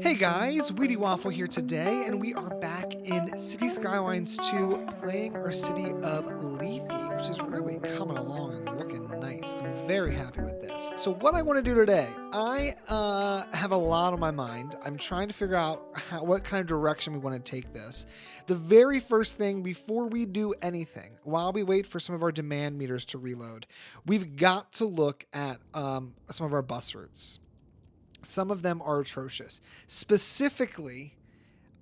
Hey guys, Wheatywaffle here today, and we are back in City Skylines 2 playing our city of Lethe, which is really coming along and looking nice. I'm very happy with this. So what I want to do today, I have a lot on my mind. I'm trying to figure out what kind of direction we want to take this. The very first thing before we do anything, while we wait for some of our demand meters to reload, we've got to look at some of our bus routes. Some of them are atrocious. Specifically,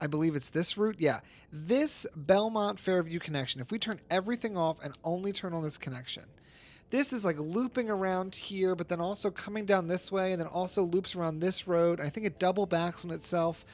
I believe it's this route. Yeah. This Belmont Fairview connection, if we turn everything off and only turn on this connection, this is like looping around here, but then also coming down this way and then also loops around this road. I think it double backs on itself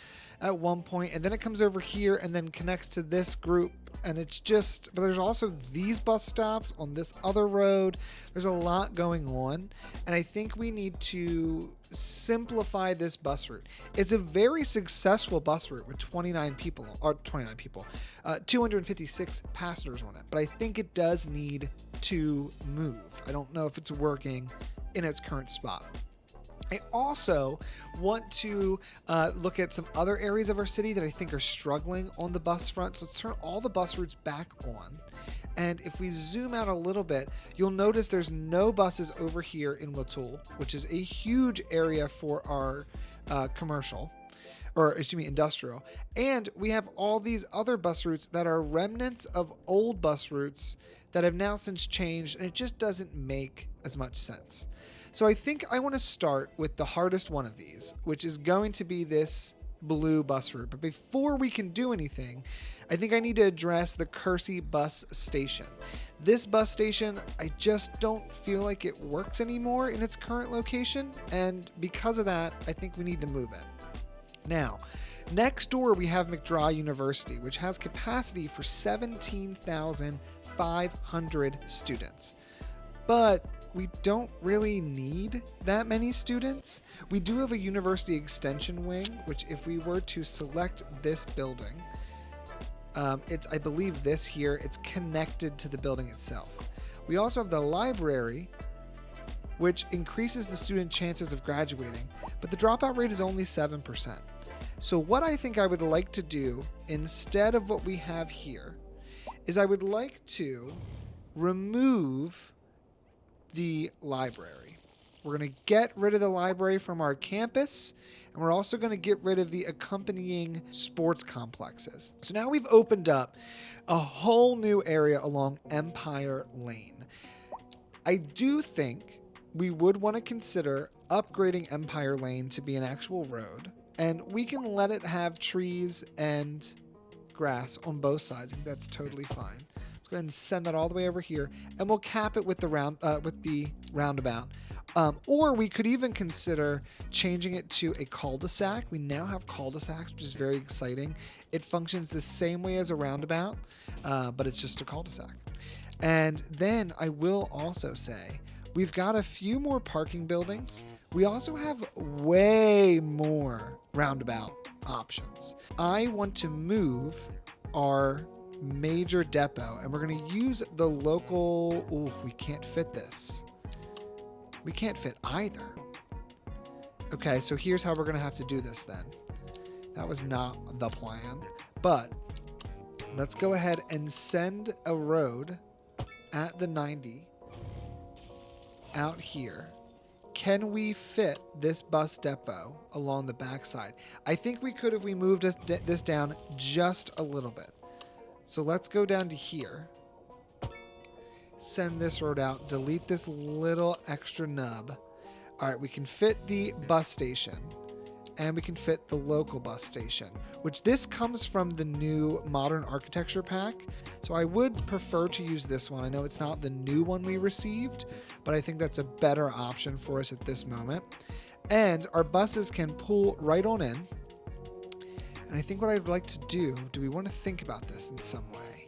at one point, and then it comes over here and then connects to this group. And it's just, but there's also these bus stops on this other road. There's a lot going on, and I think we need to simplify this bus route. It's a very successful bus route with 256 passengers on it, but I think it does need to move. I don't know if it's working in its current spot. I also want to look at some other areas of our city that I think are struggling on the bus front. So let's turn all the bus routes back on. And if we zoom out a little bit, you'll notice there's no buses over here in Latul, which is a huge area for our industrial. And we have all these other bus routes that are remnants of old bus routes that have now since changed, and it just doesn't make as much sense. So I think I want to start with the hardest one of these, which is going to be this blue bus route. But before we can do anything, I think I need to address the Kersey bus station. This bus station, I just don't feel like it works anymore in its current location. And because of that, I think we need to move it. Now, next door we have McDraw University, which has capacity for 17,500 students. But we don't really need that many students. We do have a university extension wing, which if we were to select this building, it's, I believe this here, it's connected to the building itself. We also have the library, which increases the student chances of graduating, but the dropout rate is only 7%. So what I think I would like to do instead of what we have here is I would like to remove the library. We're going to get rid of the library from our campus, and we're also going to get rid of the accompanying sports complexes. So now we've opened up a whole new area along Empire Lane. I do think we would want to consider upgrading Empire Lane to be an actual road, and we can let it have trees and grass on both sides. I think that's totally fine. Go ahead and send that all the way over here, and we'll cap it with the roundabout. Or we could even consider changing it to a cul-de-sac. We now have cul-de-sacs, which is very exciting. It functions the same way as a roundabout, but it's just a cul-de-sac. And then I will also say we've got a few more parking buildings. We also have way more roundabout options. I want to move our major depot, and we're going to use the local. Ooh, we can't fit this. We can't fit either. Okay, so here's how we're going to have to do this then. That was not the plan, but let's go ahead and send a road at the 90 out here. Can we fit this bus depot along the backside? I think we could if we moved this down just a little bit. So let's go down to here, send this road out, delete this little extra nub. All right, we can fit the bus station, and we can fit the local bus station, which this comes from the new modern architecture pack. So I would prefer to use this one. I know it's not the new one we received, but I think that's a better option for us at this moment. And our buses can pull right on in. And I think what I'd like to do we want to think about this in some way?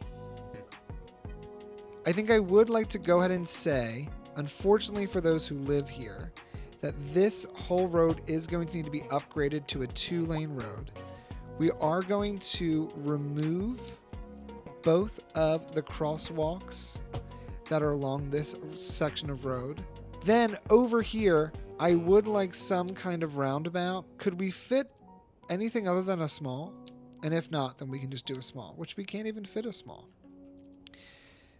I think I would like to go ahead and say, unfortunately for those who live here, that this whole road is going to need to be upgraded to a 2-lane road. We are going to remove both of the crosswalks that are along this section of road. Then over here, I would like some kind of roundabout. Could we fit anything other than a small? And if not, then we can just do a small, which we can't even fit a small.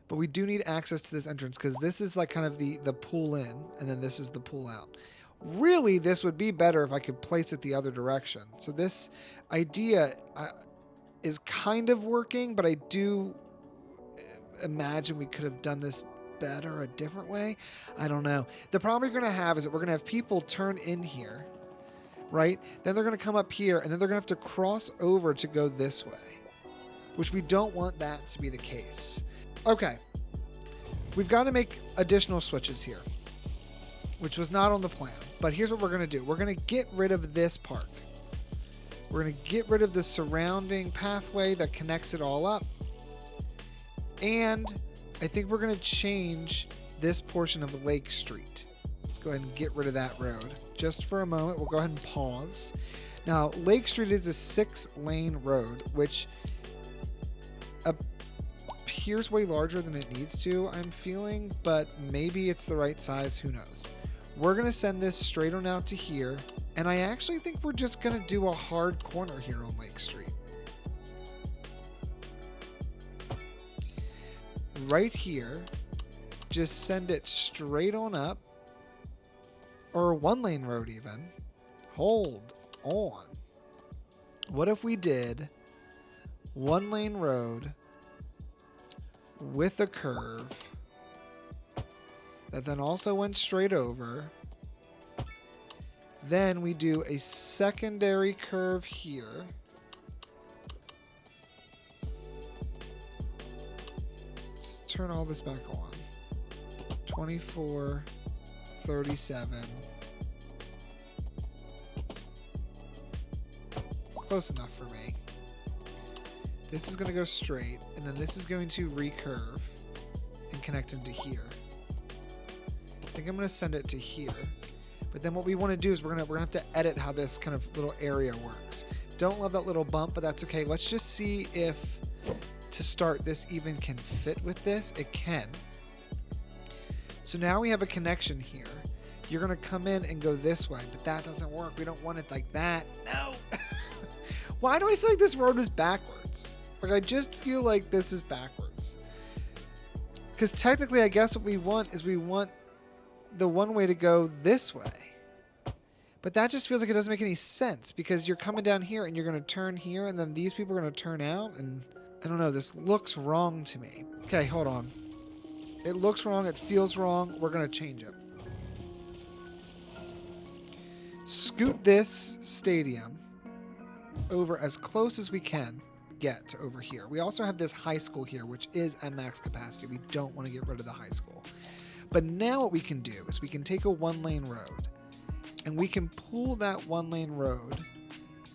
But we do need access to this entrance because this is like kind of the pull in, and then this is the pull out. Really, this would be better if I could place it the other direction. So this idea is kind of working, but I do imagine we could have done this better a different way. I don't know. The problem you're going to have is that we're going to have people turn in here, right? Then they're going to come up here, and then they're going to have to cross over to go this way, which we don't want that to be the case. Okay. We've got to make additional switches here, which was not on the plan. But here's what we're going to do. We're going to get rid of this park. We're going to get rid of the surrounding pathway that connects it all up. And I think we're going to change this portion of Lake Street. Let's go ahead and get rid of that road. Just for a moment, we'll go ahead and pause. Now, Lake Street is a 6-lane road, which appears way larger than it needs to, I'm feeling, but maybe it's the right size, who knows. We're going to send this straight on out to here, and I actually think we're just going to do a hard corner here on Lake Street. Right here, just send it straight on up, or a 1-lane road even. Hold on. What if we did 1-lane road with a curve that then also went straight over? Then we do a secondary curve here. Let's turn all this back on. 24, 37. Close enough for me. This is going to go straight, and then this is going to recurve and connect into here. I think I'm going to send it to here. But then what we want to do is we're gonna have to edit how this kind of little area works. Don't love that little bump, but that's okay. Let's just see if, to start, this even can fit with this. It can. So now we have a connection here. You're going to come in and go this way, but that doesn't work. We don't want it like that. No! Why do I feel like this road is backwards? Like, I just feel like this is backwards. Because technically, I guess what we want is we want the one way to go this way. But that just feels like it doesn't make any sense, because you're coming down here and you're going to turn here, and then these people are going to turn out, and I don't know, this looks wrong to me. Okay, hold on. It looks wrong, it feels wrong, we're going to change it. Scoot this stadium over as close as we can get to over here. We also have this high school here, which is at max capacity. We don't want to get rid of the high school. But now what we can do is we can take a 1-lane road, and we can pull that 1-lane road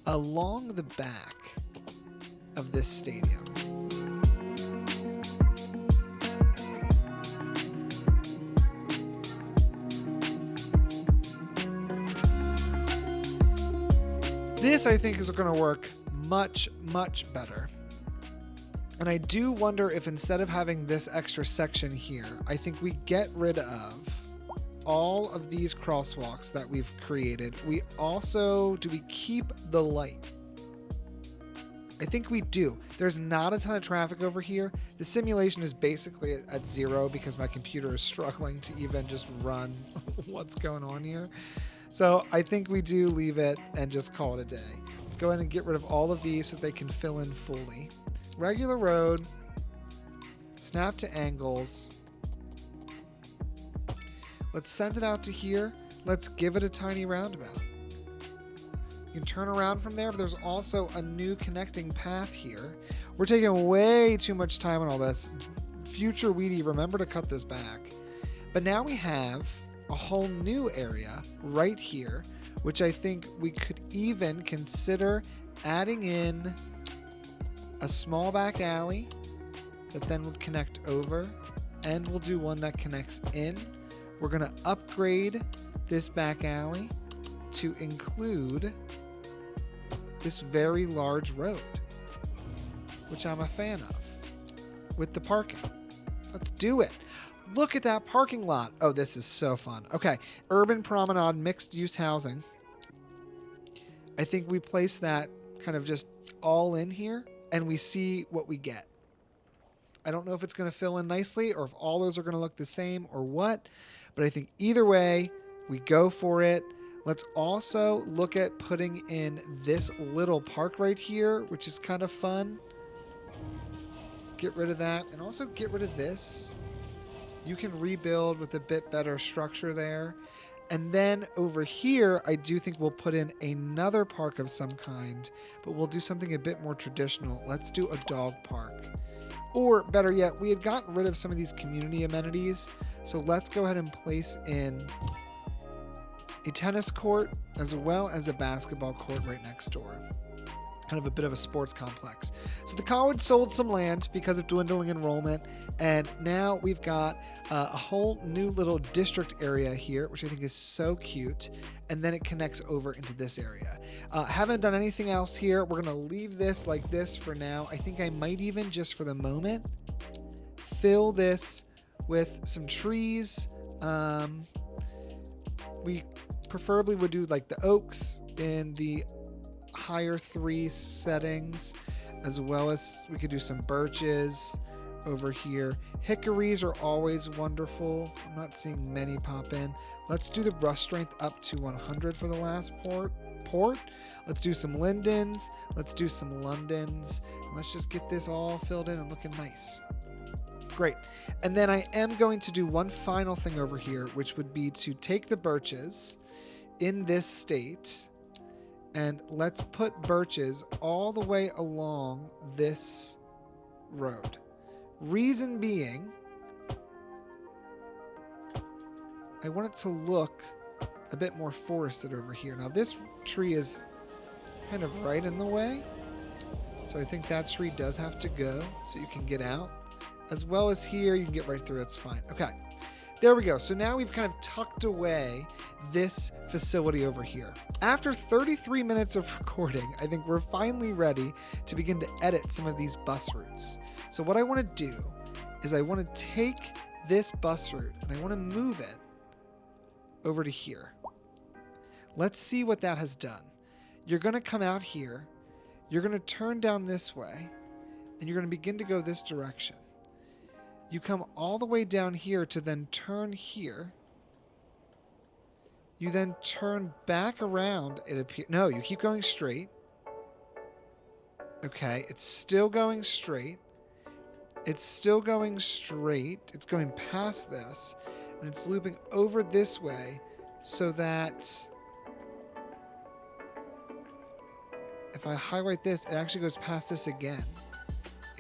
along the back of this stadium. This, I think, is going to work much, much better. And I do wonder if instead of having this extra section here, I think we get rid of all of these crosswalks that we've created. We also, do we keep the light? I think we do. There's not a ton of traffic over here. The simulation is basically at 0 because my computer is struggling to even just run what's going on here. So I think we do leave it and just call it a day. Let's go ahead and get rid of all of these so they can fill in fully. Regular road, snap to angles. Let's send it out to here. Let's give it a tiny roundabout. You can turn around from there, but there's also a new connecting path here. We're taking way too much time on all this. Future Wheaty, remember to cut this back. But now we have a whole new area right here, which I think we could even consider adding in a small back alley that then would connect over, and we'll do one that connects in. We're going to upgrade this back alley to include this very large road, which I'm a fan of, with the parking. Let's do it. Look at that parking lot. Oh, this is so fun. Okay, urban promenade, mixed use housing. I think we place that kind of just all in here and we see what we get. I don't know if it's going to fill in nicely or if all those are going to look the same or what, but I think either way, we go for it. Let's also look at putting in this little park right here, which is kind of fun. Get rid of that and also get rid of this. You can rebuild with a bit better structure there. And then over here, I do think we'll put in another park of some kind, but we'll do something a bit more traditional. Let's do a dog park. Or better yet, we had gotten rid of some of these community amenities. So let's go ahead and place in a tennis court as well as a basketball court right next door. Kind of a bit of a sports complex. So the college sold some land because of dwindling enrollment, and now we've got a whole new little district area here, which I think is so cute, and then it connects over into this area. Haven't done anything else here. We're going to leave this like this for now. I think I might even, just for the moment, fill this with some trees. We preferably would do like the oaks in the higher 3 settings, as well as we could do some birches over here. Hickories are always wonderful. I'm not seeing many pop in. Let's do the brush strength up to 100 for the last port. Let's do some lindens. Let's do some Londons. And let's just get this all filled in and looking nice. Great. And then I am going to do one final thing over here, which would be to take the birches in this state, and let's put birches all the way along this road. Reason being, I want it to look a bit more forested over here. Now this tree is kind of right in the way, so I think that tree does have to go so you can get out. As well as here, you can get right through, it's fine. Okay. There we go. So now we've kind of tucked away this facility over here. After 33 minutes of recording, I think we're finally ready to begin to edit some of these bus routes. So what I want to do is I want to take this bus route and I want to move it over to here. Let's see what that has done. You're going to come out here. You're going to turn down this way and you're going to begin to go this direction. You come all the way down here to then turn here. You then turn back around. It appears. No, you keep going straight. Okay, it's still going straight. It's still going straight. It's going past this. And it's looping over this way so that if I highlight this, it actually goes past this again.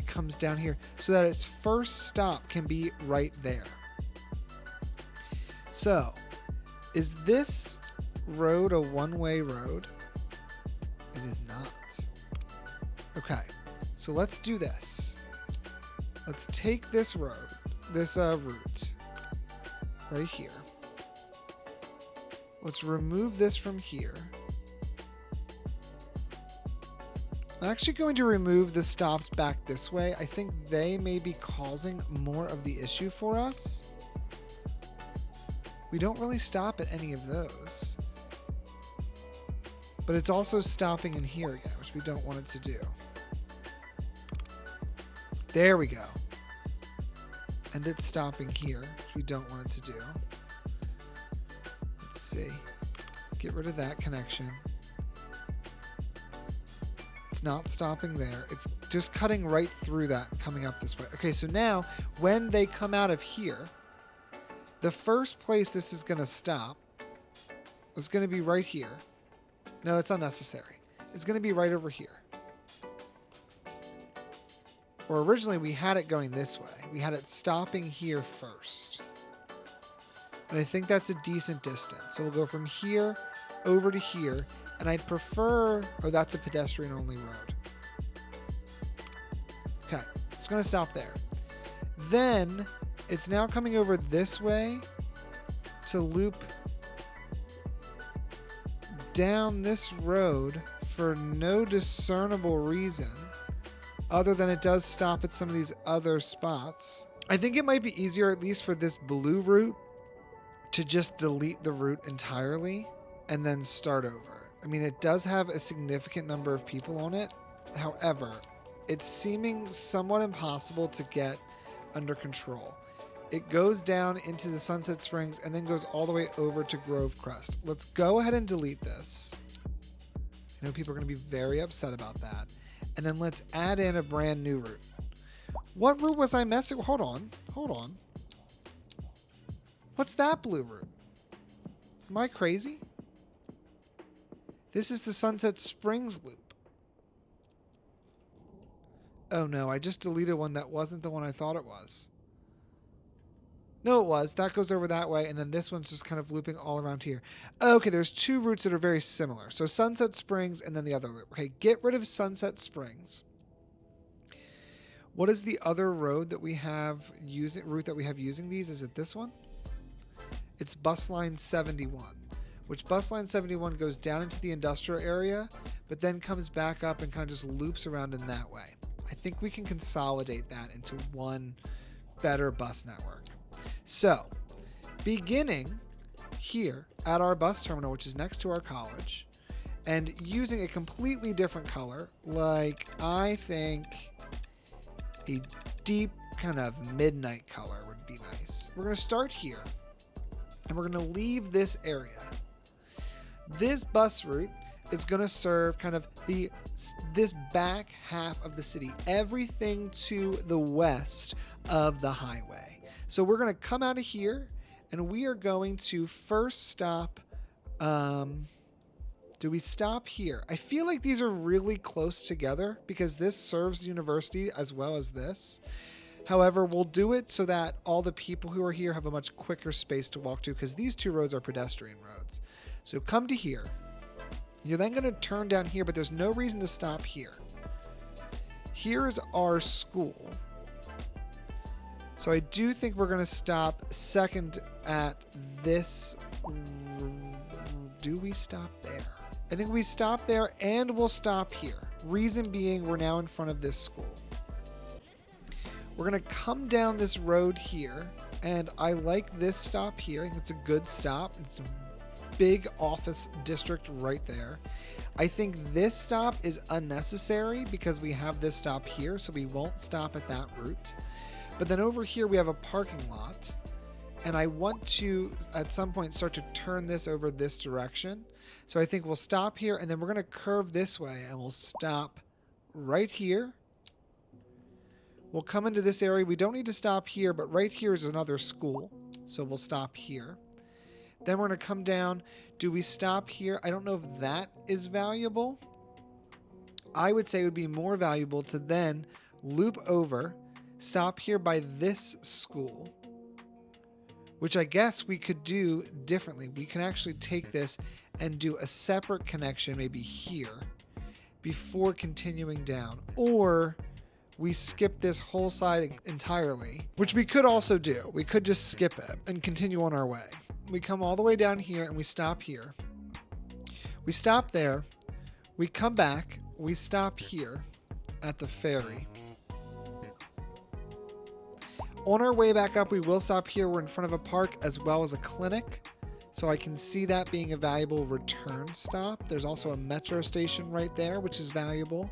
Comes down here so that its first stop can be right there. So, is this road a one-way road? It is not. Okay, so let's do this. Let's take this road, this route right here. Let's remove this from here. I'm actually going to remove the stops back this way. I think they may be causing more of the issue for us. We don't really stop at any of those. But it's also stopping in here again, which we don't want it to do. There we go. And it's stopping here, which we don't want it to do. Let's see. Get rid of that connection. It's not stopping there. It's just cutting right through that and coming up this way. Okay, so now when they come out of here, the first place this is going to stop is going to be right here. No, it's unnecessary. It's going to be right over here. Or originally we had it going this way. We had it stopping here first. And I think that's a decent distance. So we'll go from here over to here. And I'd prefer... Oh, that's a pedestrian-only road. Okay. It's going to stop there. Then, it's now coming over this way to loop down this road for no discernible reason other than it does stop at some of these other spots. I think it might be easier, at least for this blue route, to just delete the route entirely and then start over. I mean, it does have a significant number of people on it. However, it's seeming somewhat impossible to get under control. It goes down into the Sunset Springs and then goes all the way over to Grove Crest. Let's go ahead and delete this. I know people are going to be very upset about that. And then let's add in a brand new route. What route was I messing? Hold on. What's that blue route? Am I crazy? This is the Sunset Springs loop. Oh no, I just deleted one that wasn't the one I thought it was. No, it was. That goes over that way, and then this one's just kind of looping all around here. Okay, there's two routes that are very similar. So Sunset Springs and then the other loop. Okay, get rid of Sunset Springs. What is the other road that we have route that we have using these? Is it this one? It's bus line 71, which bus line 71 goes down into the industrial area, but then comes back up and kind of just loops around in that way. I think we can consolidate that into one better bus network. So, beginning here at our bus terminal, which is next to our college, and using a completely different color, like I think a deep kind of midnight color would be nice. We're going to start here, and we're going to leave this area. This bus route is going to serve kind of this back half of the city, everything to the west of the highway. So we're going to come out of here, and we are going to first stop. Do we stop here? I feel like these are really close together because this serves the university as well as this. However, we'll do it so that all the people who are here have a much quicker space to walk to, because these two roads are pedestrian roads. So come to here. You're then going to turn down here, but there's no reason to stop here. Here is our school. So I do think we're going to stop second at this. Do we stop there? I think we stop there and we'll stop here. Reason being, we're now in front of this school. We're going to come down this road here, and I like this stop here. I think it's a good stop. It's a big office district right there. I think this stop is unnecessary because we have this stop here, so we won't stop at that route. But then over here we have a parking lot, and I want to at some point start to turn this over this direction. So I think we'll stop here, and then we're going to curve this way, and we'll stop right here. We'll come into this area. We don't need to stop here, but right here is another school, so we'll stop here. Then we're going to come down. Do we stop here? I don't know if that is valuable. I would say it would be more valuable to then loop over, stop here by this school, which I guess we could do differently. We can actually take this and do a separate connection maybe here before continuing down. Or we skip this whole side entirely, which we could also do. We could just skip it and continue on our way. We come all the way down here and we stop here. We stop there. We come back. We stop here at the ferry. On our way back up, we will stop here. We're in front of a park as well as a clinic, so I can see that being a valuable return stop. There's also a metro station right there, which is valuable.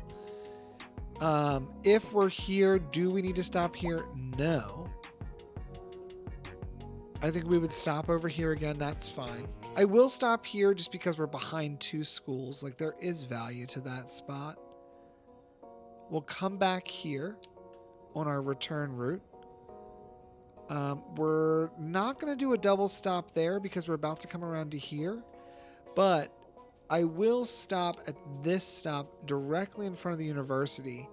If we're here, do we need to stop here? No. I think we would stop over here again. That's fine. I will stop here just because we're behind two schools. Like, there is value to that spot. We'll come back here on our return route. We're not going to do a double stop there because we're about to come around to here, but I will stop at this stop directly in front of the university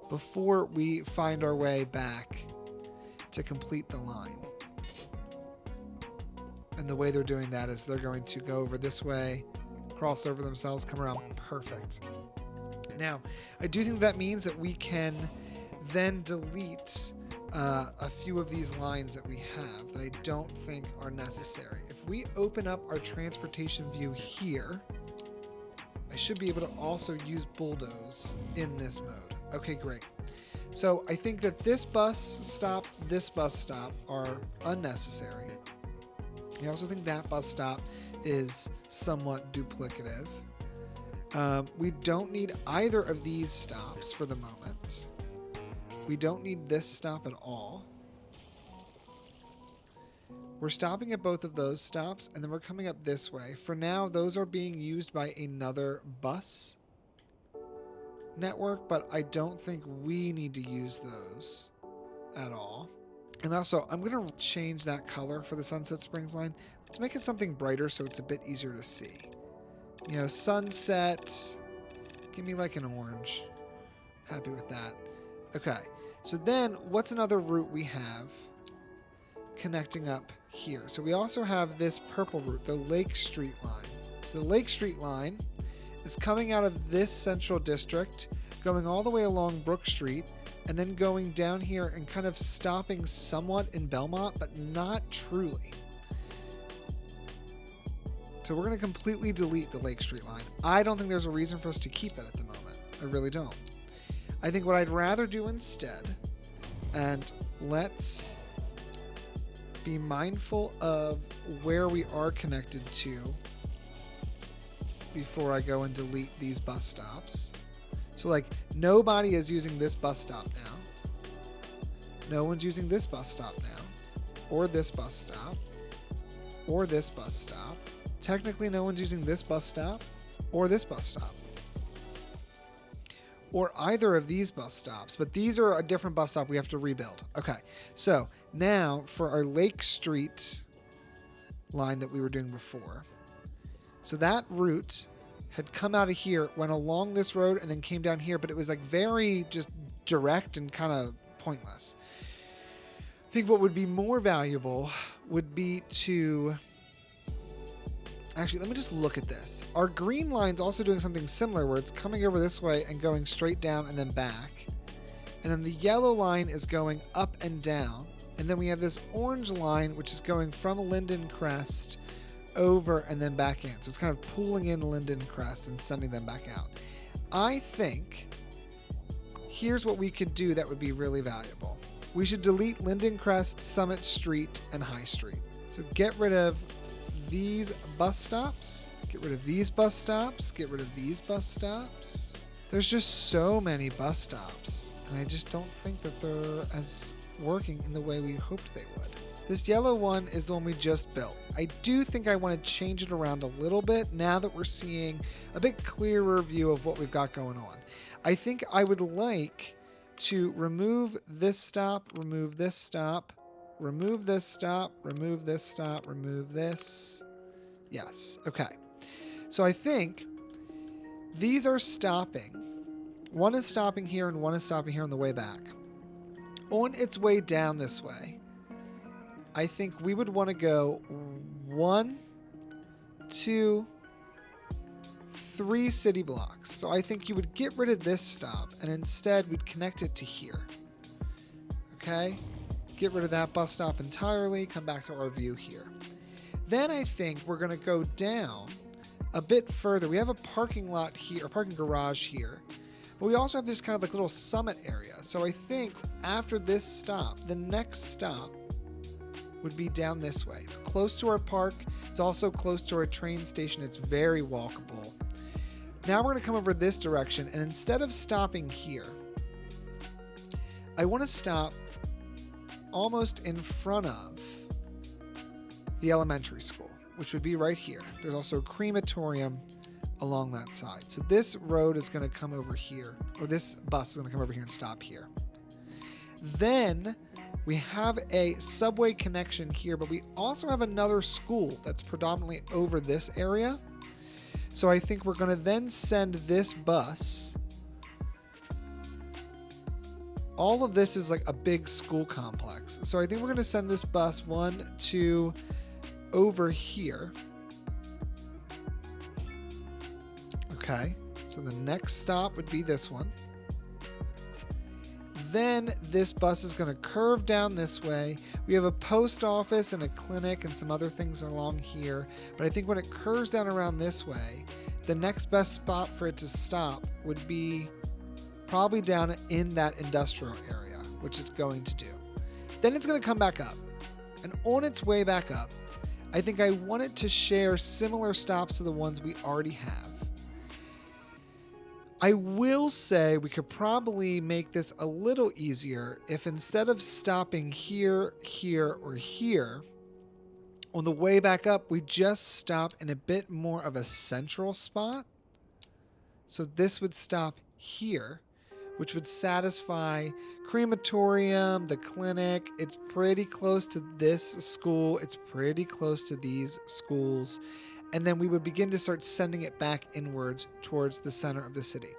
before we find our way back to complete the line. And the way they're doing that is they're going to go over this way, cross over themselves, come around. Perfect. Now, I do think that means that we can then delete a few of these lines that we have that I don't think are necessary. If we open up our transportation view here, I should be able to also use bulldoze in this mode. Okay, great. So I think that this bus stop are unnecessary. I also think that bus stop is somewhat duplicative. We don't need either of these stops for the moment. We don't need this stop at all. We're stopping at both of those stops, and then we're coming up this way. For now, those are being used by another bus network, but I don't think we need to use those at all. And also, I'm going to change that color for the Sunset Springs line. Let's make it something brighter so it's a bit easier to see. You know, sunset. Give me like an orange. Happy with that. Okay. So then, what's another route we have connecting up here? So we also have this purple route, the Lake Street line. So the Lake Street line is coming out of this central district, going all the way along Brook Street, and then going down here and kind of stopping somewhat in Belmont, but not truly. So we're going to completely delete the Lake Street line. I don't think there's a reason for us to keep it at the moment. I really don't. I think what I'd rather do instead, and let's be mindful of where we are connected to before I go and delete these bus stops. So like nobody is using this bus stop now. No one's using this bus stop now. Or this bus stop. Or this bus stop. Technically no one's using this bus stop or this bus stop. Or either of these bus stops, but these are a different bus stop we have to rebuild. Okay, so now for our Lake Street line that we were doing before. So that route had come out of here, went along this road, and then came down here, but it was like very just direct and kind of pointless. I think what would be more valuable would be to... Actually, let me just look at this. Our green line's also doing something similar where it's coming over this way and going straight down and then back. And then the yellow line is going up and down. And then we have this orange line, which is going from Linden Crest over and then back in. So it's kind of pulling in Linden Crest and sending them back out. I think here's what we could do that would be really valuable. We should delete Linden Crest, Summit Street, and High Street. So get rid of these bus stops, get rid of these bus stops, get rid of these bus stops. There's just so many bus stops, and I just don't think that they're as working in the way we hoped they would. This yellow one is the one we just built. I do think I want to change it around a little bit now that we're seeing a bit clearer view of what we've got going on. I think I would like to remove this stop, remove this stop, remove this stop, remove this stop, remove this. Yes, okay. So I think these are stopping. One is stopping here and one is stopping here on the way back. On its way down this way, I think we would want to go 1, 2, 3 city blocks. So I think you would get rid of this stop and instead we'd connect it to here. Okay? Get rid of that bus stop entirely, come back to our view here. Then I think we're going to go down a bit further. We have a parking lot here, a parking garage here, but we also have this kind of like little summit area. So I think after this stop, the next stop would be down this way. It's close to our park. It's also close to our train station. It's very walkable. Now we're going to come over this direction, and instead of stopping here, I want to stop almost in front of the elementary school, which would be right here. There's also a crematorium along that side. So this road is going to come over here, or this bus is going to come over here and stop here. Then we have a subway connection here, but we also have another school that's predominantly over this area. So I think we're going to then send this bus. All of this is like a big school complex. So I think we're going to send this bus 1, 2 over here. Okay. So the next stop would be this one. Then this bus is going to curve down this way. We have a post office and a clinic and some other things along here. But I think when it curves down around this way, the next best spot for it to stop would be probably down in that industrial area, which it's going to do. Then it's going to come back up. And on its way back up, I think I want it to share similar stops to the ones we already have. I will say we could probably make this a little easier if instead of stopping here, here, or here, on the way back up, we just stop in a bit more of a central spot. So this would stop here, which would satisfy crematorium, the clinic. It's pretty close to this school. It's pretty close to these schools. And then we would begin to start sending it back inwards towards the center of the city.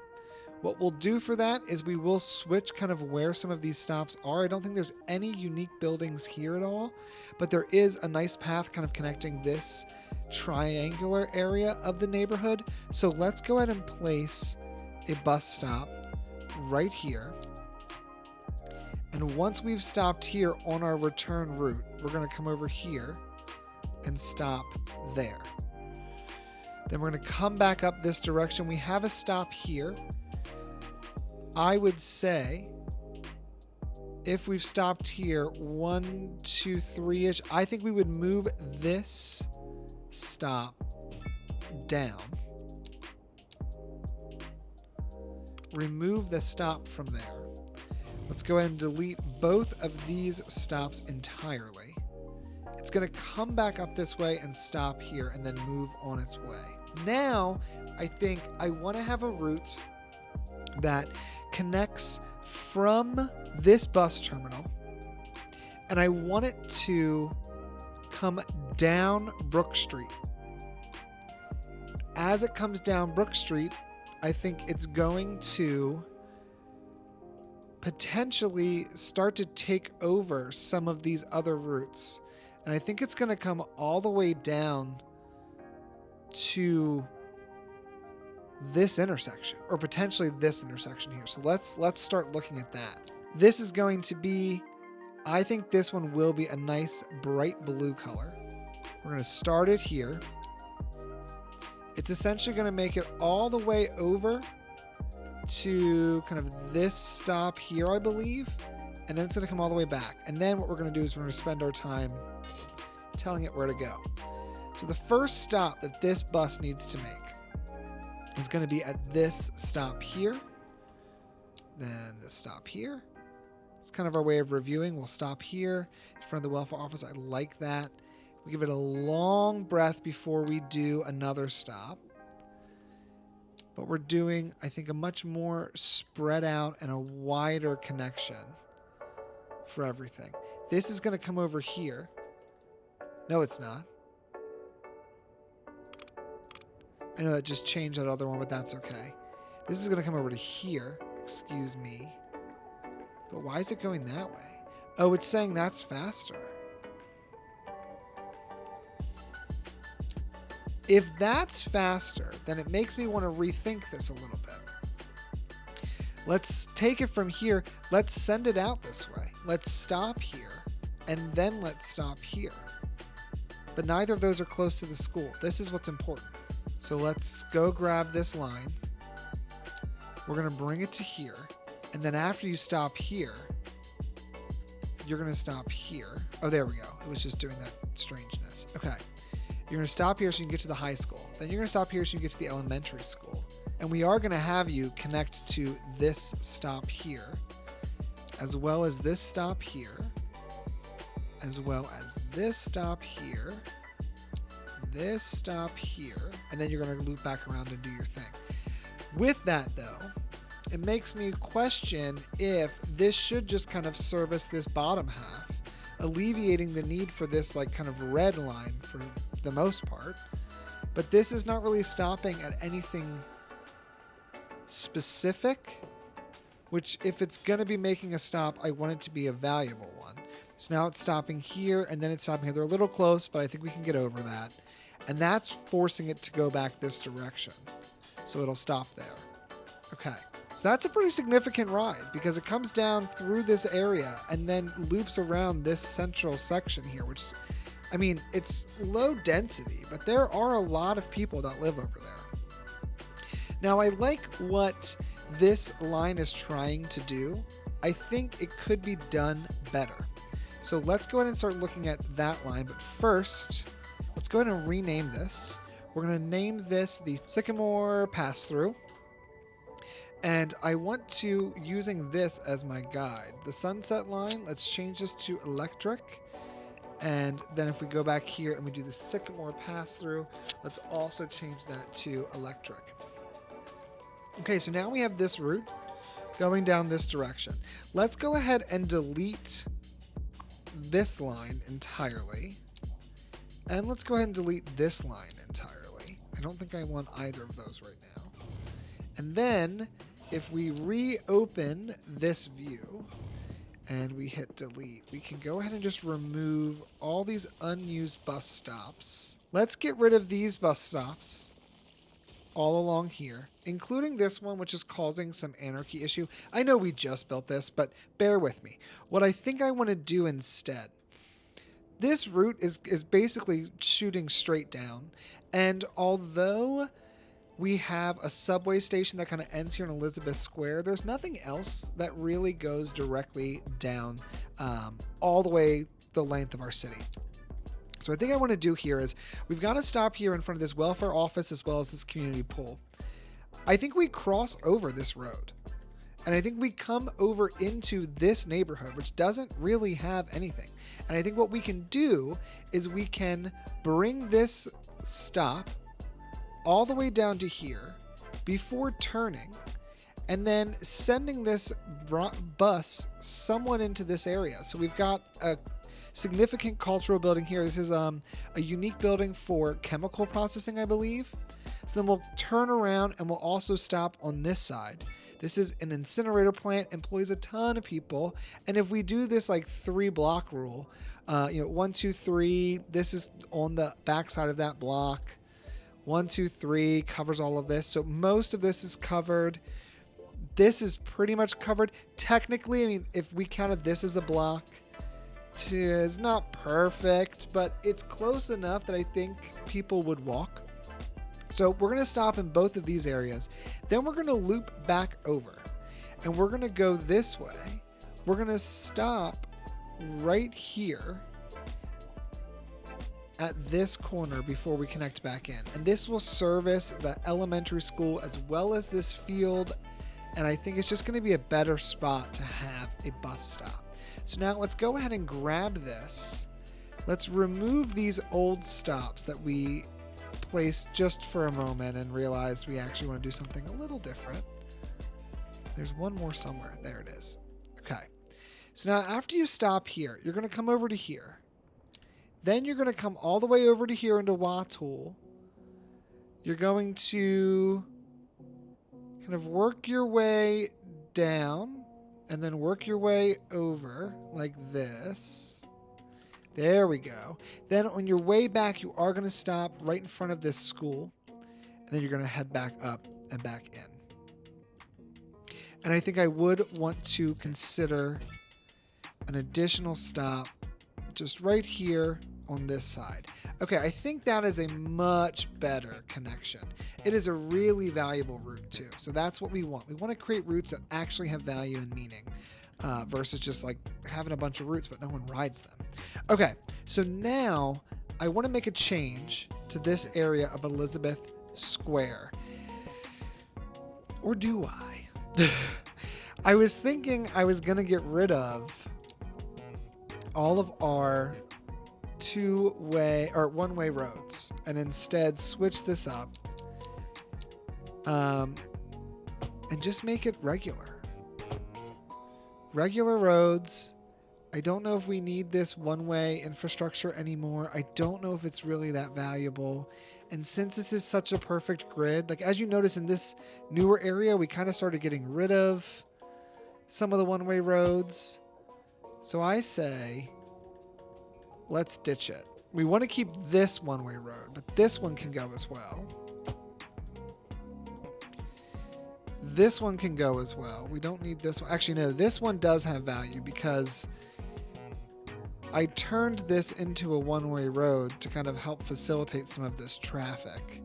What we'll do for that is we will switch kind of where some of these stops are. I don't think there's any unique buildings here at all, but there is a nice path kind of connecting this triangular area of the neighborhood. So let's go ahead and place a bus stop right here. And once we've stopped here on our return route, we're going to come over here and stop there. Then we're going to come back up this direction. We have a stop here. I would say if we've stopped here 1, 2, 3-ish, I think we would move this stop down. Remove the stop from there. Let's go ahead and delete both of these stops entirely. It's going to come back up this way and stop here and then move on its way. Now, I think I want to have a route that connects from this bus terminal, and I want it to come down Brook Street. As it comes down Brook Street, I think it's going to potentially start to take over some of these other routes. And I think it's going to come all the way down to this intersection, or potentially this intersection here. So let's start looking at that. This is going to be, I think this one will be a nice bright blue color. We're going to start it here. It's essentially going to make it all the way over to kind of this stop here, I believe. And then it's going to come all the way back. And then what we're going to do is we're going to spend our time telling it where to go. So the first stop that this bus needs to make is going to be at this stop here. Then this stop here. It's kind of our way of reviewing. We'll stop here in front of the welfare office. I like that. We give it a long breath before we do another stop. But we're doing, I think, a much more spread out and a wider connection for everything. This is going to come over here. No, it's not. I know that just changed that other one, but that's okay. This is going to come over to here. Excuse me. But why is it going that way? Oh, it's saying that's faster. If that's faster, then it makes me want to rethink this a little bit. Let's take it from here. Let's send it out this way. Let's stop here, and then let's stop here. But neither of those are close to the school. This is what's important. So let's go grab this line. We're going to bring it to here. And then after you stop here, you're going to stop here. Oh, there we go. It was just doing that strangeness. Okay. You're going to stop here so you can get to the high school. Then you're going to stop here so you can get to the elementary school. And we are going to have you connect to this stop here, as well as this stop here, as well as this stop here, this stop here, and then you're going to loop back around and do your thing. With that, though, it makes me question if this should just kind of service this bottom half, alleviating the need for this like kind of red line for the most part. But this is not really stopping at anything specific, which if it's going to be making a stop, I want it to be a valuable one. So now it's stopping here, and then it's stopping here. They're a little close, but I think we can get over that. And that's forcing it to go back this direction. So it'll stop there. Okay. So that's a pretty significant ride because it comes down through this area and then loops around this central section here, which, I mean, it's low density, but there are a lot of people that live over there. Now, I like what this line is trying to do. I think it could be done better. So let's go ahead and start looking at that line. But first, let's go ahead and rename this. We're going to name this the Sycamore Pass-Through. And I want to, using this as my guide, the sunset line, let's change this to electric. And then if we go back here and we do the sycamore pass through, let's also change that to electric. Okay, so now we have this route going down this direction. Let's go ahead and delete this line entirely. And let's go ahead and delete this line entirely. I don't think I want either of those right now. And then if we reopen this view and we hit delete, we can go ahead and just remove all these unused bus stops. Let's get rid of these bus stops all along here, including this one, which is causing some anarchy issue. I know we just built this, but bear with me. What I think I want to do instead, this route is basically shooting straight down. And although we have a subway station that kind of ends here in Elizabeth Square, there's nothing else that really goes directly down all the way the length of our city. So I think I want to do here is we've got to stop here in front of this welfare office as well as this community pool. I think we cross over this road. And I think we come over into this neighborhood, which doesn't really have anything. And I think what we can do is we can bring this stop all the way down to here before turning and then sending this bus somewhat into this area. So we've got a significant cultural building here. This is a unique building for chemical processing, I believe. So then we'll turn around and we'll also stop on this side. This is an incinerator plant, employs a ton of people. And if we do this like 3-block rule, 1, 2, 3, this is on the back side of that block. 1, 2, 3 covers all of this. So most of this is covered. This is pretty much covered. Technically, I mean, if we counted this as a block, it's not perfect, but it's close enough that I think people would walk. So we're going to stop in both of these areas. Then we're going to loop back over and we're going to go this way. We're going to stop right here at this corner before we connect back in. And this will service the elementary school as well as this field. And I think it's just going to be a better spot to have a bus stop. So now let's go ahead and grab this. Let's remove these old stops that we placed just for a moment and realize we actually want to do something a little different. There's one more somewhere. There it is. Okay. So now after you stop here, you're going to come over to here. Then you're going to come all the way over to here into Waffle. You're going to kind of work your way down and then work your way over like this. There we go. Then on your way back, you are going to stop right in front of this school. And then you're going to head back up and back in. And I think I would want to consider an additional stop just right here on this side. Okay, I think that is a much better connection. It is a really valuable route too. So that's what we want. We want to create routes that actually have value and meaning versus just like having a bunch of routes but no one rides them. Okay, so now I want to make a change to this area of Elizabeth Square. Or do I? I was thinking I was going to get rid of all of our two-way or one-way roads and instead switch this up and just make it regular roads. I don't know if we need this one-way infrastructure anymore. I don't know if it's really that valuable. And since this is such a perfect grid, like as you notice in this newer area, we kind of started getting rid of some of the one-way roads. So I say, let's ditch it. We want to keep this one-way road, but this one can go as well. This one can go as well. We don't need this one. Actually, no, this one does have value because I turned this into a one-way road to kind of help facilitate some of this traffic.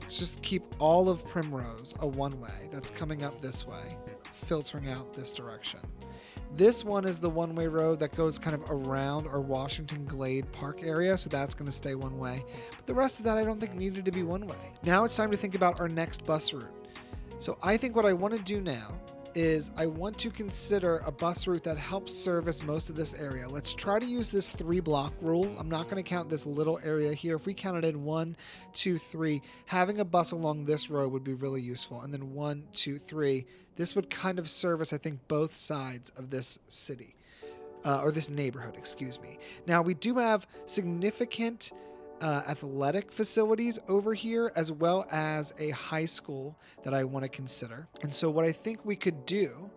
Let's just keep all of Primrose a one-way. That's coming up this way, filtering out this direction. This one is the one-way road that goes kind of around our Washington Glade Park area, so that's going to stay one way. But the rest of that I don't think needed to be one way. Now it's time to think about our next bus route. So I think what I want to do now is I want to consider a bus route that helps service most of this area. Let's try to use this 3-block rule. I'm not going to count this little area here. If we counted in 1, 2, 3, having a bus along this road would be really useful. And then 1, 2, 3. This would kind of service, I think, both sides of this city, or this neighborhood, excuse me. Now, we do have significant athletic facilities over here, as well as a high school that I want to consider. And so what I think we could do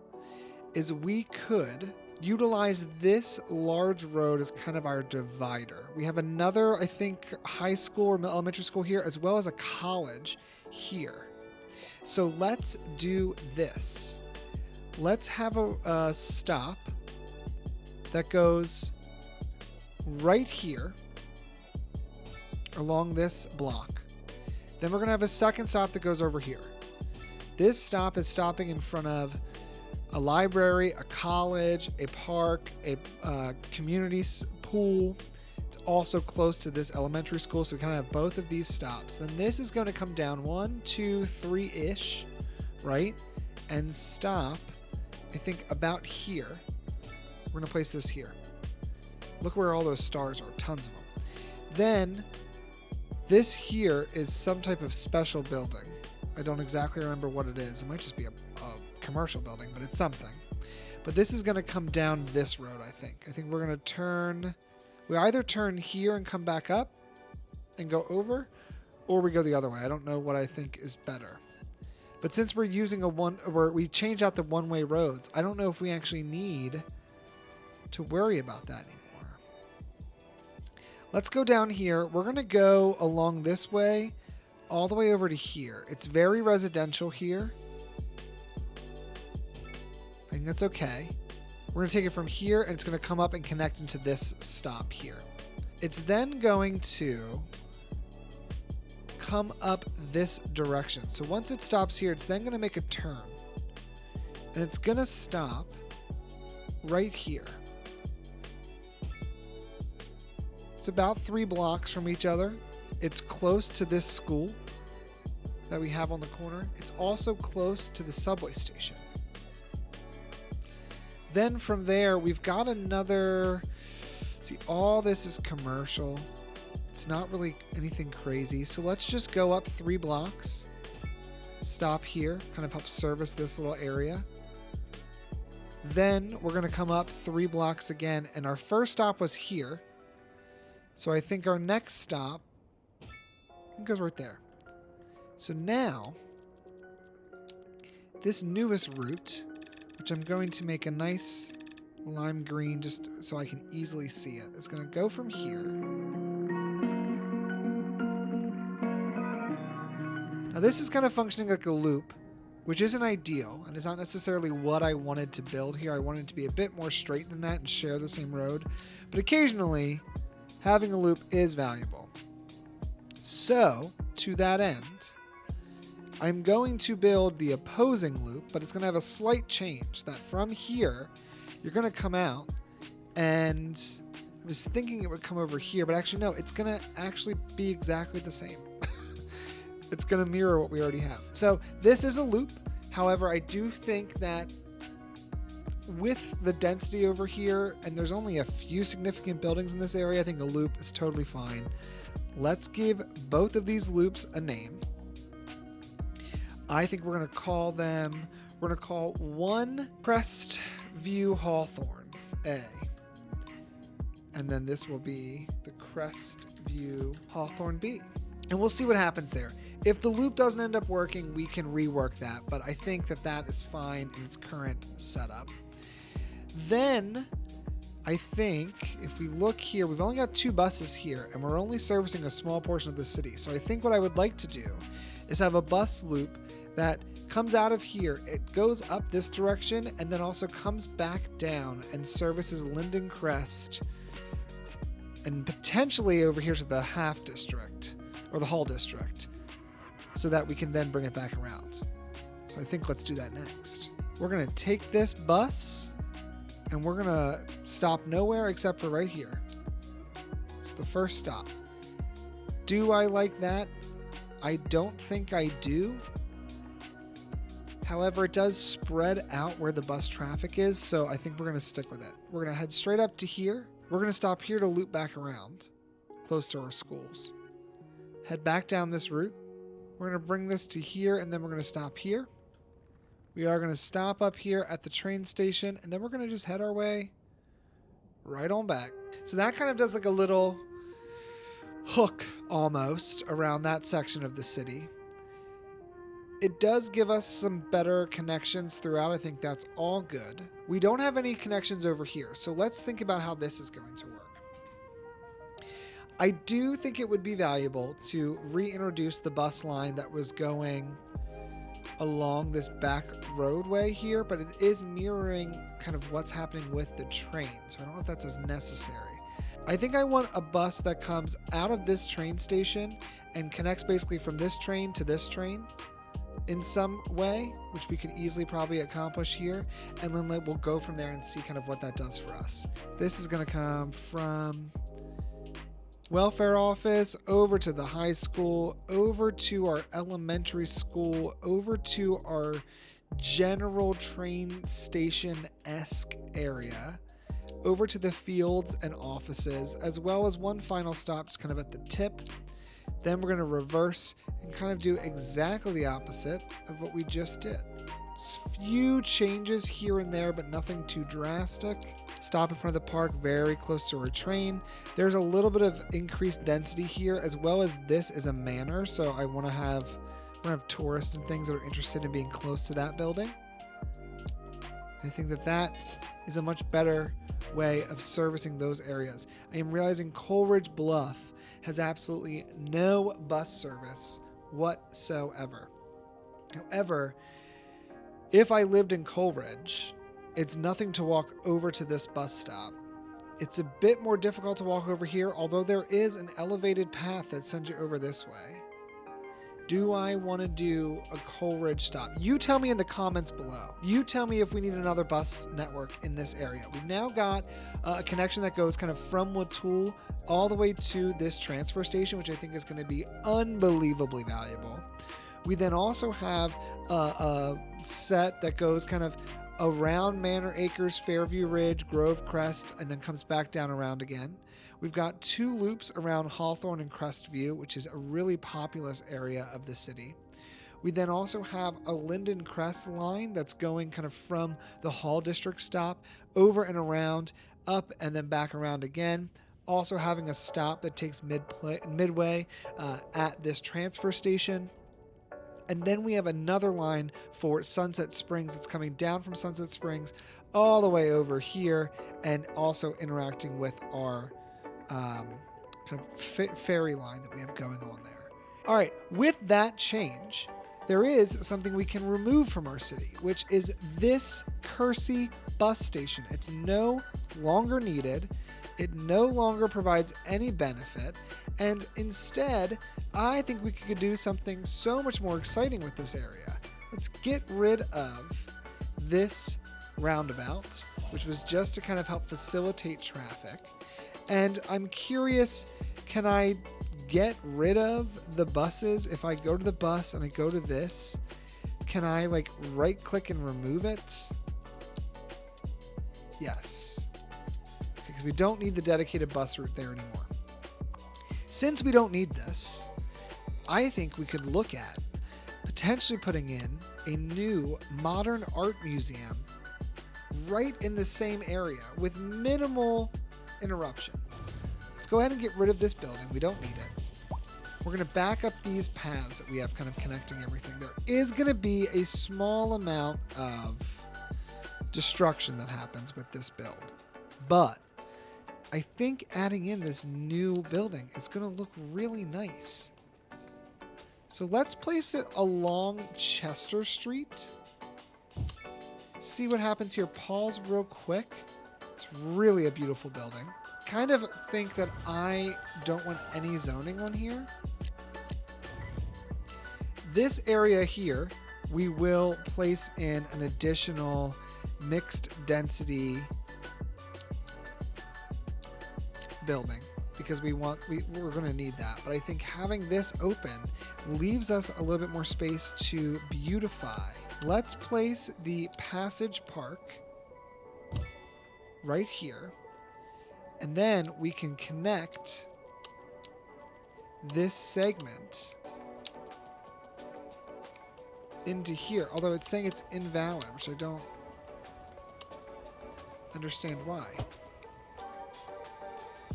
is we could utilize this large road as kind of our divider. We have another, I think, high school or elementary school here, as well as a college here. So let's do this. Let's have a stop that goes right here along this block. Then we're going to have a second stop that goes over here. This stop is stopping in front of a library, a college, a park, a community pool. It's also close to this elementary school, so we kind of have both of these stops. Then this is going to come down 1, 2, 3-ish, right? And stop, I think, about here. We're going to place this here. Look where all those stars are, tons of them. Then this here is some type of special building. I don't exactly remember what it is. It might just be a commercial building, but it's something. But this is going to come down this road, I think. I think we're going to turn... We either turn here and come back up and go over, or we go the other way. I don't know what I think is better. But since we're using we change out the one-way roads, I don't know if we actually need to worry about that anymore. Let's go down here. We're going to go along this way all the way over to here. It's very residential here. I think that's okay. We're going to take it from here, and it's going to come up and connect into this stop here. It's then going to come up this direction. So once it stops here, it's then going to make a turn. And it's going to stop right here. It's about 3 blocks from each other. It's close to this school that we have on the corner. It's also close to the subway station. Then from there, we've got another... See, all this is commercial. It's not really anything crazy. So let's just go up 3 blocks. Stop here. Kind of help service this little area. Then we're going to come up 3 blocks again. And our first stop was here. So I think our next stop goes right there. So now, this newest route, which I'm going to make a nice lime green just so I can easily see it. It's going to go from here. Now this is kind of functioning like a loop, which isn't ideal and is not necessarily what I wanted to build here. I wanted it to be a bit more straight than that and share the same road. But occasionally, having a loop is valuable. So, to that end, I'm going to build the opposing loop, but it's going to have a slight change that from here, you're going to come out, and I was thinking it would come over here, but actually no, it's going to actually be exactly the same. It's going to mirror what we already have. So this is a loop. However, I do think that with the density over here, and there's only a few significant buildings in this area, I think a loop is totally fine. Let's give both of these loops a name. I think we're going to call them, we're going to call one Crest View Hawthorne A. And then this will be the Crest View Hawthorne B. And we'll see what happens there. If the loop doesn't end up working, we can rework that. But I think that that is fine in its current setup. Then, I think if we look here, we've only got 2 buses here, and we're only servicing a small portion of the city. So I think what I would like to do is have a bus loop that comes out of here. It goes up this direction and then also comes back down and services Linden Crest and potentially over here to the Half District or the Hall District. so that we can then bring it back around. So I think let's do that next. We're going to take this bus and we're going to stop nowhere except for right here. It's the first stop. Do I like that? I don't think I do. However, it does spread out where the bus traffic is, so I think we're going to stick with it. We're going to head straight up to here. We're going to stop here to loop back around, close to our schools. Head back down this route. We're going to bring this to here, and then we're going to stop here. We are going to stop up here at the train station, and then we're going to just head our way right on back. So that kind of does like a little hook almost around that section of the city. It does give us some better connections throughout. I think that's all good. We don't have any connections over here, so let's think about how this is going to work. I do think it would be valuable to reintroduce the bus line that was going along this back roadway here, but it is mirroring kind of what's happening with the train, so I don't know if that's as necessary. I think I want a bus that comes out of this train station and connects basically from this train to this train in some way, which we could easily probably accomplish here, and then we'll go from there and see kind of what that does for us. This is going to come from welfare office over to the high school, over to our elementary school, over to our general train station-esque area, over to the fields and offices, as well as one final stop just kind of at the tip. Then we're going to reverse and kind of do exactly the opposite of what we just did. Just few changes here and there, but nothing too drastic. Stop in front of the park, very close to our train. There's a little bit of increased density here, as well as this is a manor, so I want to have tourists and things that are interested in being close to that building. I think that is a much better way of servicing those areas. I am realizing Coleridge Bluff has absolutely no bus service whatsoever. However, if I lived in Coleridge, it's nothing to walk over to this bus stop. It's a bit more difficult to walk over here, although there is an elevated path that sends you over this way. Do I want to do a Coleridge stop? You tell me in the comments below. You tell me if we need another bus network in this area. We've now got a connection that goes kind of from Wheaty all the way to this transfer station, which I think is going to be unbelievably valuable. We then also have a set that goes kind of around Manor Acres, Fairview Ridge, Grove Crest, and then comes back down around again. We've got 2 loops around Hawthorne and Crestview, which is a really populous area of the city. We then also have a Linden Crest line that's going kind of from the Hall District stop over and around, up and then back around again. Also having a stop that takes midway at this transfer station. And then we have another line for Sunset Springs that's coming down from Sunset Springs all the way over here and also interacting with our kind of ferry line that we have going on there. All right, with that change, there is something we can remove from our city, which is this Kersey bus station. It's no longer needed. It no longer provides any benefit. And instead, I think we could do something so much more exciting with this area. Let's get rid of this roundabout, which was just to kind of help facilitate traffic. And I'm curious, can I get rid of the buses? If I go to the bus and I go to this, can I like right click and remove it? Yes. Because we don't need the dedicated bus route there anymore. Since we don't need this, I think we could look at potentially putting in a new modern art museum right in the same area with minimal interruption. Let's go ahead and get rid of this building. We don't need it. We're going to back up these paths that we have kind of connecting everything. There is going to be a small amount of destruction that happens with this build, but I think adding in this new building is going to look really nice. So let's place it along Chester Street. See what happens here. Pause real quick. It's really a beautiful building. Kind of think that I don't want any zoning on here. This area here, we will place in an additional mixed density building because we're going to need that. But I think having this open leaves us a little bit more space to beautify. Let's place the passage park right here. And then we can connect this segment into here. Although it's saying it's invalid, which I don't understand why.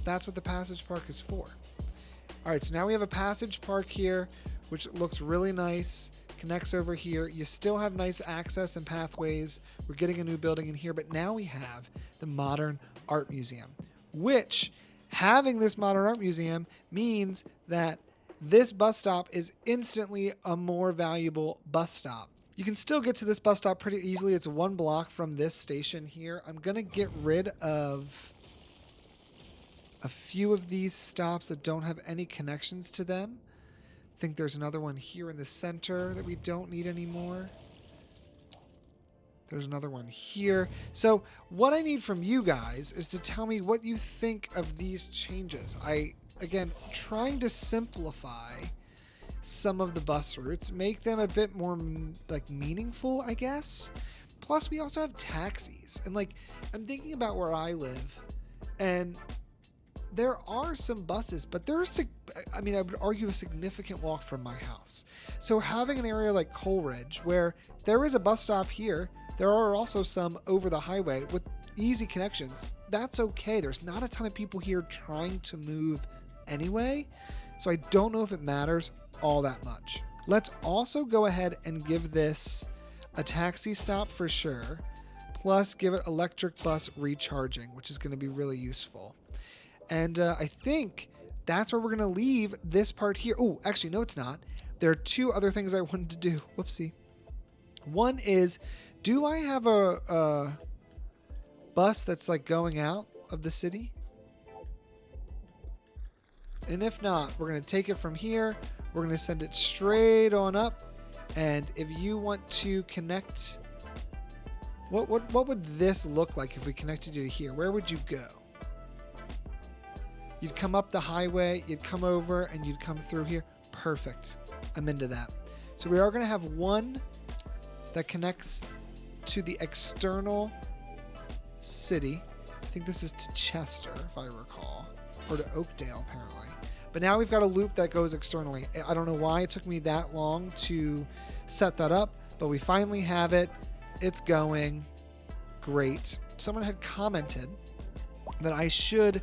That's what the passage park is for. All right, so now we have a passage park here, which looks really nice. Connects over here. You still have nice access and pathways. We're getting a new building in here, but now we have the Modern Art Museum, which having this Modern Art Museum means that this bus stop is instantly a more valuable bus stop. You can still get to this bus stop pretty easily. It's 1 block from this station here. I'm going to get rid of a few of these stops that don't have any connections to them. I think there's another one here in the center that we don't need anymore. There's another one here. So what I need from you guys is to tell me what you think of these changes. Again, trying to simplify some of the bus routes, make them a bit more like meaningful, I guess. Plus, we also have taxis. And like, I'm thinking about where I live, and there are some buses, but there's, I would argue a significant walk from my house. So having an area like Coleridge, where there is a bus stop here, there are also some over the highway with easy connections. That's okay. There's not a ton of people here trying to move anyway. So I don't know if it matters all that much. Let's also go ahead and give this a taxi stop for sure. Plus give it electric bus recharging, which is going to be really useful. And I think that's where we're going to leave this part here. Oh, actually, no, it's not. There are 2 other things I wanted to do. Whoopsie. One is, do I have a bus that's like going out of the city? And if not, we're going to take it from here. We're going to send it straight on up. And if you want to connect, what would this look like if we connected you to here? Where would you go? You'd come up the highway, you'd come over, and you'd come through here. Perfect. I'm into that. So we are going to have one that connects to the external city. I think this is to Chester, if I recall, or to Oakdale, apparently. But now we've got a loop that goes externally. I don't know why it took me that long to set that up, but we finally have it. It's going great. Someone had commented that I should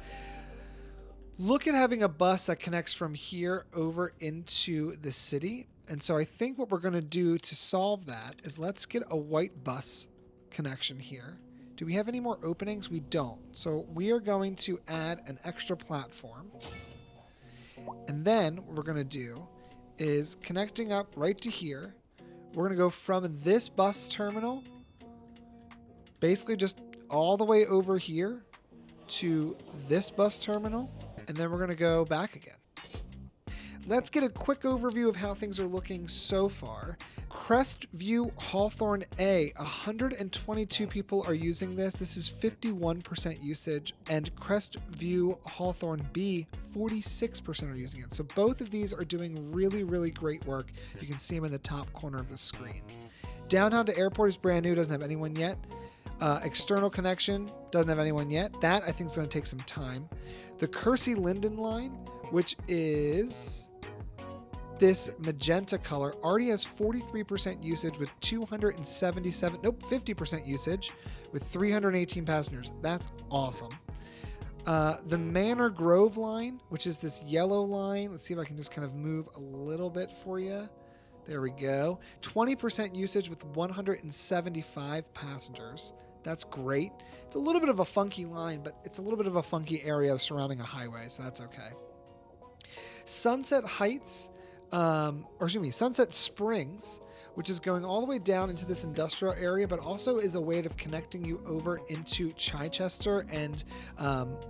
look at having a bus that connects from here over into the city. And so I think what we're going to do to solve that is let's get a white bus connection here. Do we have any more openings? We don't. So we are going to add an extra platform. And then what we're going to do is connecting up right to here. We're going to go from this bus terminal, basically just all the way over here to this bus terminal. And then we're going to go back again. Let's get a quick overview of how things are looking so far. Crestview Hawthorne A, 122 people are using this. This is 51% usage. And Crestview Hawthorne B, 46% are using it. So both of these are doing really, really great work. You can see them in the top corner of the screen. Downtown to Airport is brand new, doesn't have anyone yet. External connection, doesn't have anyone yet. That I think is going to take some time. The Kersey Linden line, which is this magenta color, already has 43% usage with 50% usage with 318 passengers. That's awesome. The Manor Grove line, which is this yellow line. Let's see if I can just kind of move a little bit for you. There we go. 20% usage with 175 passengers. That's great. It's a little bit of a funky line, but it's a little bit of a funky area surrounding a highway, so that's okay. Sunset Heights, Sunset Springs, which is going all the way down into this industrial area, but also is a way of connecting you over into Chichester and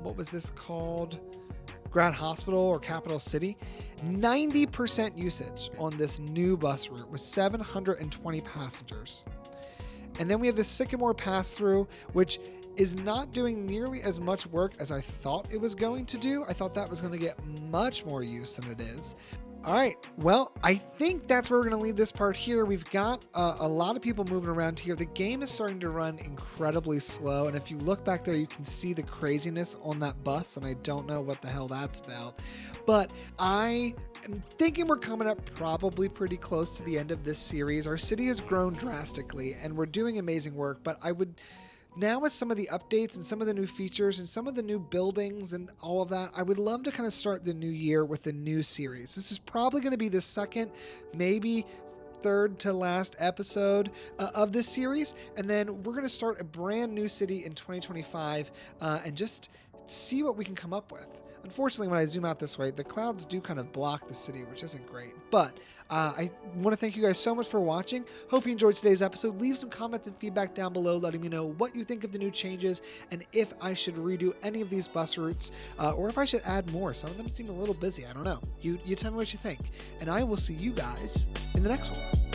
what was this called? Grad Hospital or Capital City, 90% usage on this new bus route with 720 passengers. And then we have the Sycamore pass-through, which is not doing nearly as much work as I thought it was going to do. I thought that was going to get much more use than it is. All right, well, I think that's where we're going to leave this part here. We've got a lot of people moving around here. The game is starting to run incredibly slow, and if you look back there, you can see the craziness on that bus, and I don't know what the hell that's about. But I am thinking we're coming up probably pretty close to the end of this series. Our city has grown drastically, and we're doing amazing work, but I would... Now with some of the updates and some of the new features and some of the new buildings and all of that, I would love to kind of start the new year with a new series. This is probably going to be the second, maybe third to last episode of this series. And then we're going to start a brand new city in 2025 and just see what we can come up with. Unfortunately, when I zoom out this way, the clouds do kind of block the city, which isn't great. But I want to thank you guys so much for watching. Hope you enjoyed today's episode. Leave some comments and feedback down below, letting me know what you think of the new changes and if I should redo any of these bus routes or if I should add more. Some of them seem a little busy. I don't know. You tell me what you think. And I will see you guys in the next one.